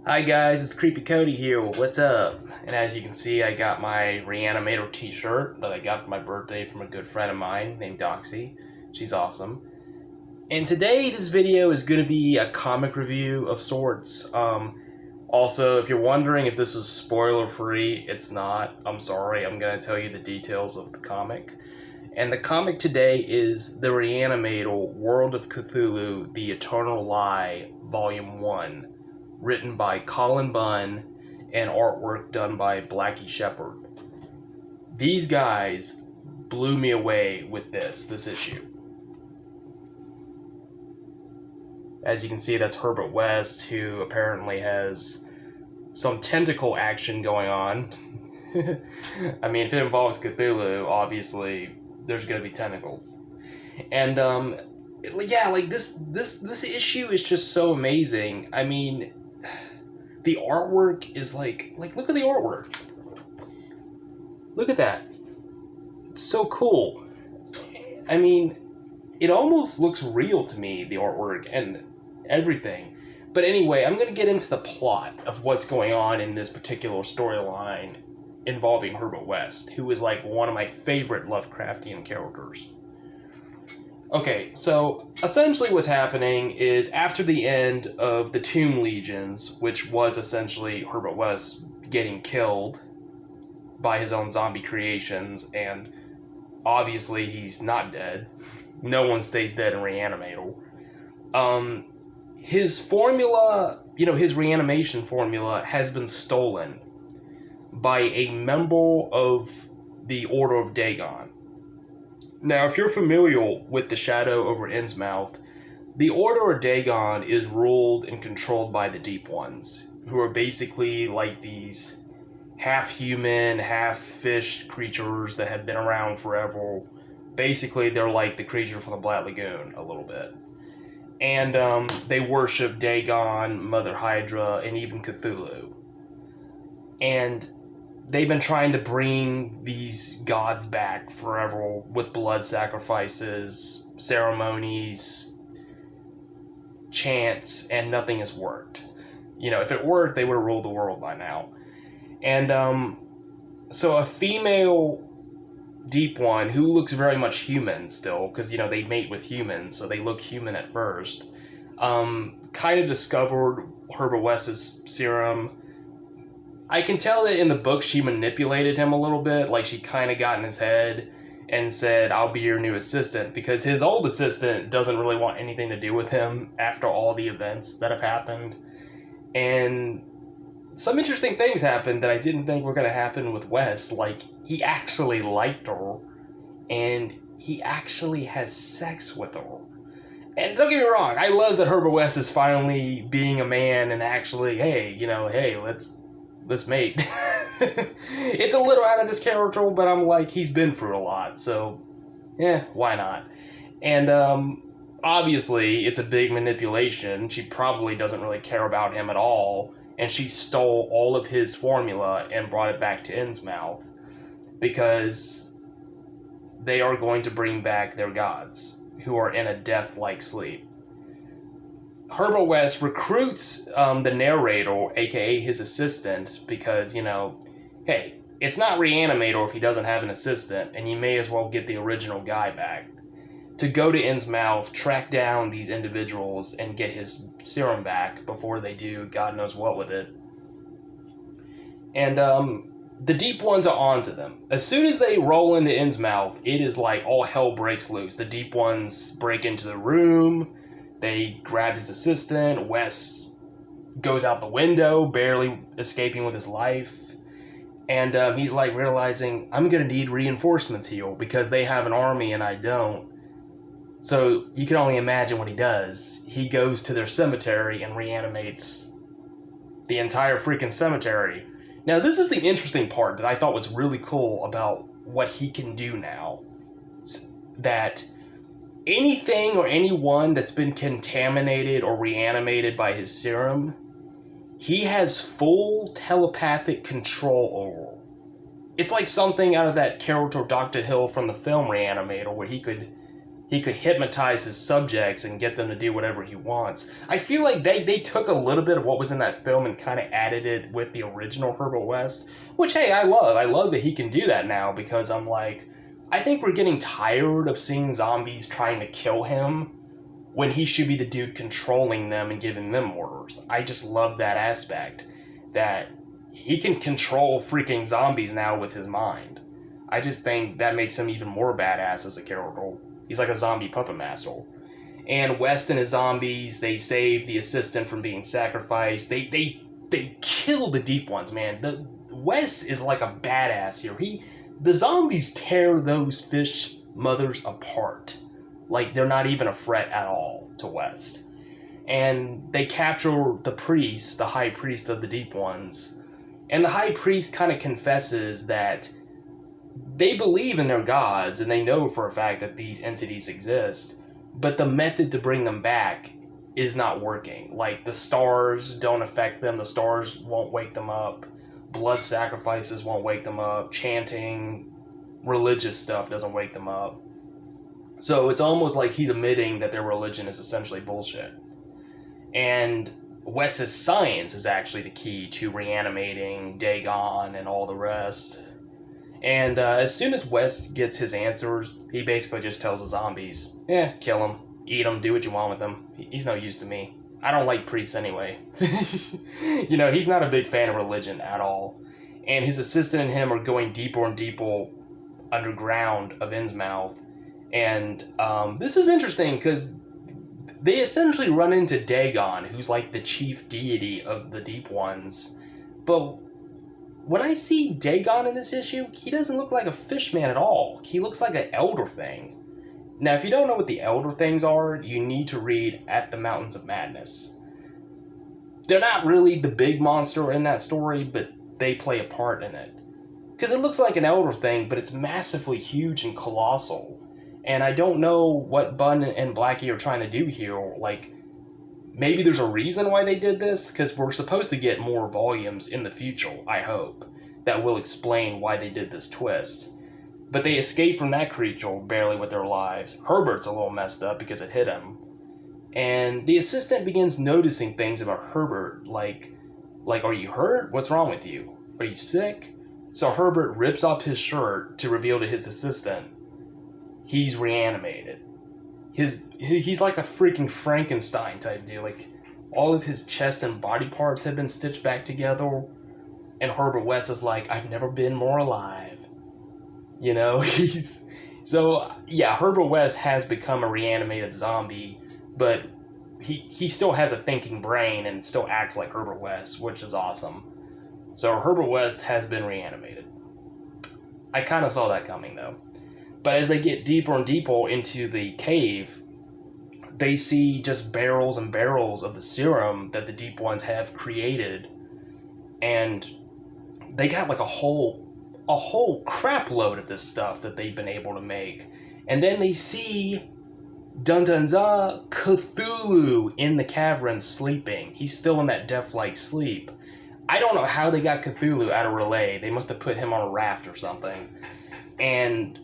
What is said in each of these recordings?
Hi guys, it's Creepy Cody here. What's up? And as you can see, I got my Reanimator t-shirt that I got for my birthday from a good friend of mine named Doxy. She's awesome. And today, this video is going to be a comic review of sorts. Also, if you're wondering if this is spoiler-free, it's not. I'm sorry, I'm going to tell you the details of the comic. And the comic today is The Reanimator World of Cthulhu, The Eternal Lie, Volume 1. Written by Cullen Bunn and artwork done by Blacky Shepherd. These guys blew me away with this issue. As you can see, that's Herbert West, who apparently has some tentacle action going on. I mean, if it involves Cthulhu, obviously there's going to be tentacles. And yeah, like this issue is just so amazing. I mean, the artwork is like look at the artwork. Look at that. It's so cool. I mean, it almost looks real to me, the artwork and everything. But anyway, I'm going to get into the plot of what's going on in this particular storyline involving Herbert West, who is like one of my favorite Lovecraftian characters. Okay, so essentially what's happening is after the end of the Tomb Legions, which was essentially Herbert West getting killed by his own zombie creations, and obviously he's not dead. No one stays dead in Reanimator. His formula, his reanimation formula has been stolen by a member of the Order of Dagon. Now, if you're familiar with the Shadow over Innsmouth, the Order of Dagon is ruled and controlled by the Deep Ones, who are basically like these half-human, half-fish creatures that have been around forever. Basically, they're like the creature from the Black Lagoon, a little bit. And they worship Dagon, Mother Hydra, and even Cthulhu. And they've been trying to bring these gods back forever with blood sacrifices, ceremonies, chants, and nothing has worked. If it worked, they would have ruled the world by now. And so a female Deep One, who looks very much human still, because, they mate with humans, so they look human at first, kind of discovered Herbert West's serum. I can tell that in the book she manipulated him a little bit, like she kind of got in his head and said, I'll be your new assistant, because his old assistant doesn't really want anything to do with him after all the events that have happened. And some interesting things happened that I didn't think were going to happen with West. Like, he actually liked her, and he actually has sex with her. And don't get me wrong, I love that Herbert West is finally being a man and actually, hey, let's mate. It's a little out of his character, but I'm like, he's been through a lot, so yeah, why not? And obviously, it's a big manipulation. She probably doesn't really care about him at all, and she stole all of his formula and brought it back to Innsmouth because they are going to bring back their gods, who are in a death-like sleep. Herbert West recruits the narrator, aka his assistant, because, hey, it's not Reanimator if he doesn't have an assistant, and you may as well get the original guy back, to go to Innsmouth, track down these individuals, and get his serum back before they do God knows what with it. And the Deep Ones are onto them. As soon as they roll into Innsmouth, it is like all hell breaks loose. The Deep Ones break into the room, they grab his assistant, Wes goes out the window, barely escaping with his life. And he's like realizing, I'm going to need reinforcements here because they have an army and I don't. So you can only imagine what he does. He goes to their cemetery and reanimates the entire freaking cemetery. Now, this is the interesting part that I thought was really cool about what he can do now. That anything or anyone that's been contaminated or reanimated by his serum, he has full telepathic control over. It's like something out of that character Dr. Hill from the film Reanimator, where he could he could hypnotize his subjects and get them to do whatever he wants. I feel like they took a little bit of what was in that film and kind of added it with the original Herbert West, which, hey, I love. I love that he can do that now, because I'm like, I think we're getting tired of seeing zombies trying to kill him when he should be the dude controlling them and giving them orders. I just love that aspect, that he can control freaking zombies now with his mind. I just think that makes him even more badass as a character. He's like a zombie puppet master. And West and his zombies, they save the assistant from being sacrificed. They kill the deep ones, man. The West is like a badass here. The zombies tear those fish mothers apart. Like, they're not even a threat at all to West. And they capture the priest, the high priest of the deep ones. And the high priest kind of confesses that they believe in their gods, and they know for a fact that these entities exist, but the method to bring them back is not working. Like, the stars don't affect them, the stars won't wake them up, blood sacrifices won't wake them up, chanting, religious stuff doesn't wake them up. So it's almost like he's admitting that their religion is essentially bullshit. And Wes's science is actually the key to reanimating Dagon and all the rest. And as soon as West gets his answers, he basically just tells the zombies, kill him, eat him, do what you want with him. He's no use to me. I don't like priests anyway. You know, he's not a big fan of religion at all. And his assistant and him are going deeper and deeper underground of Innsmouth. And this is interesting because they essentially run into Dagon, who's like the chief deity of the Deep Ones. But when I see Dagon in this issue, he doesn't look like a fishman at all. He looks like an elder thing. Now, if you don't know what the elder things are, you need to read At the Mountains of Madness. They're not really the big monster in that story, but they play a part in it. Because it looks like an elder thing, but it's massively huge and colossal. And I don't know what Bunn and Blacky are trying to do here. Like, maybe there's a reason why they did this, because we're supposed to get more volumes in the future, I hope, that will explain why they did this twist. But they escape from that creature barely with their lives. Herbert's a little messed up because it hit him. And the assistant begins noticing things about Herbert, like, are you hurt? What's wrong with you? Are you sick? So Herbert rips off his shirt to reveal to his assistant he's reanimated. He's like a freaking Frankenstein type dude. Like, all of his chest and body parts have been stitched back together. And Herbert West is like, I've never been more alive. You know, so yeah, Herbert West has become a reanimated zombie, but he still has a thinking brain and still acts like Herbert West, which is awesome. So Herbert West has been reanimated. I kind of saw that coming though. But as they get deeper and deeper into the cave, they see just barrels and barrels of the serum that the Deep Ones have created, and they got like a whole crap load of this stuff that they've been able to make. And then they see Cthulhu in the cavern sleeping. He's still in that death-like sleep. I don't know how they got Cthulhu out of Relay. They must have put him on a raft or something. And,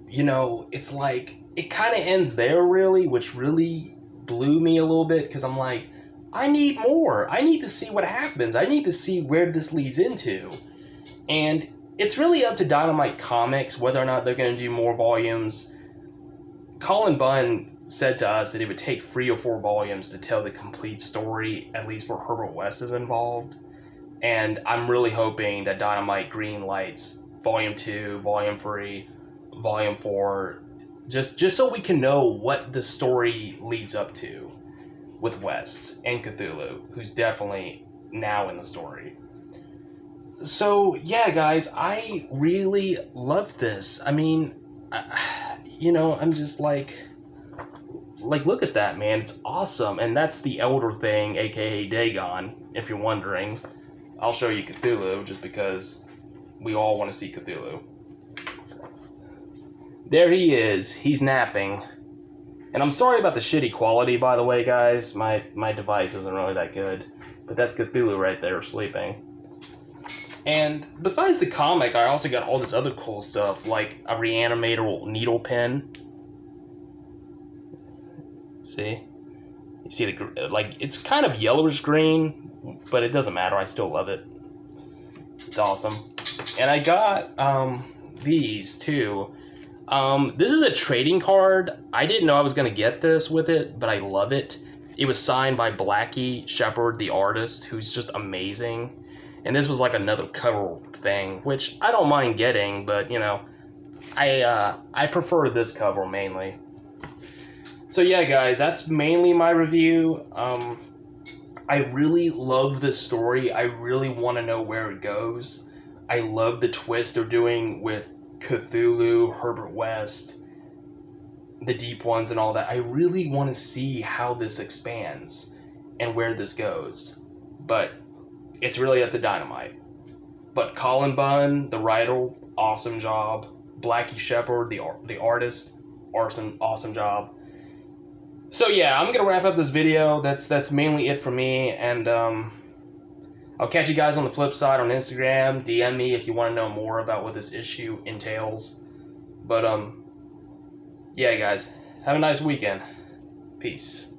you know, it's like, it kind of ends there, really, which really blew me a little bit, because I'm like, I need more. I need to see what happens. I need to see where this leads into. And it's really up to Dynamite Comics whether or not they're going to do more volumes. Cullen Bunn said to us that it would take 3 or 4 volumes to tell the complete story, at least where Herbert West is involved. And I'm really hoping that Dynamite greenlights Volume 2, Volume 3, Volume 4, just so we can know what the story leads up to with West and Cthulhu, who's definitely now in the story. So, yeah, guys, I really love this. I mean, I'm just like, look at that, man. It's awesome. And that's the Elder thing, aka Dagon, if you're wondering. I'll show you Cthulhu, just because we all want to see Cthulhu. There he is. He's napping. And I'm sorry about the shitty quality, by the way, guys. My device isn't really that good. But that's Cthulhu right there, sleeping. And besides the comic, I also got all this other cool stuff, like a Reanimator needle pen. See? You see the, like, it's kind of yellowish green, but it doesn't matter. I still love it. It's awesome. And I got these too. This is a trading card. I didn't know I was going to get this with it, but I love it. It was signed by Blacky Shepherd, the artist, who's just amazing. And this was like another cover thing, which I don't mind getting, but, you know, I prefer this cover mainly. So yeah, guys, that's mainly my review. I really love this story. I really want to know where it goes. I love the twist they're doing with Cthulhu, Herbert West, the Deep Ones, and all that. I really want to see how this expands and where this goes. But it's really up to Dynamite. But Cullen Bunn, the writer, awesome job. Blacky Shepherd, the artist, awesome job. So yeah, I'm gonna wrap up this video. That's mainly it for me, and I'll catch you guys on the flip side on Instagram. DM me if you want to know more about what this issue entails. But yeah, guys, have a nice weekend. Peace.